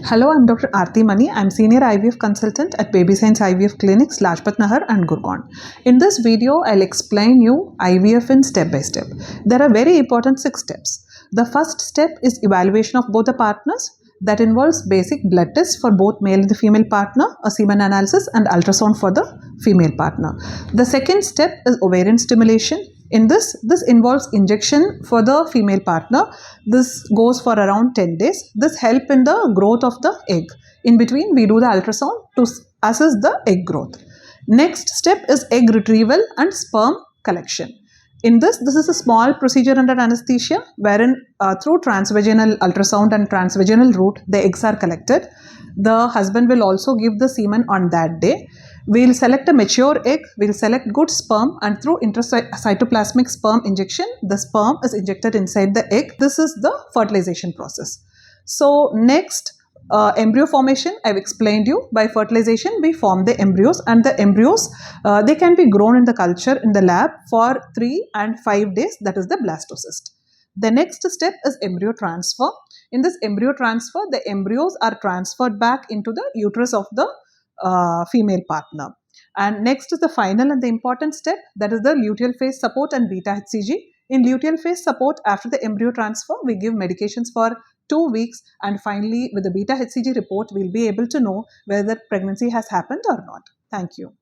Hello, I'm Dr. Aarti Mani. I'm Senior IVF Consultant at Baby Science IVF Clinics, Lajpat Nahar and Gurgaon. In this video, I'll explain you IVF in step by step. There are very important 6 steps. The first step is evaluation of both the partners. That involves basic blood tests for both male and the female partner, a semen analysis and ultrasound for the female partner. The second step is ovarian stimulation. In this involves injection for the female partner. This goes for around 10 days. This helps in the growth of the egg. In between, we do the ultrasound to assess the egg growth. Next step is egg retrieval and sperm collection. In this is a small procedure under anesthesia wherein through transvaginal ultrasound and transvaginal route, the eggs are collected. The husband will also give the semen on that day. We'll select a mature egg, we'll select good sperm, and through intracytoplasmic sperm injection, the sperm is injected inside the egg. This is the fertilization process. So next, embryo formation, I've explained you. By fertilization, we form the embryos, and the embryos, they can be grown in the culture in the lab for 3 and 5 days, that is the blastocyst. The next step is embryo transfer. In this embryo transfer, the embryos are transferred back into the uterus of the female partner. And next is the final and the important step, that is the luteal phase support and beta HCG. In luteal phase support, after the embryo transfer, we give medications for 2 weeks, and finally with the beta HCG report, we'll be able to know whether pregnancy has happened or not. Thank you.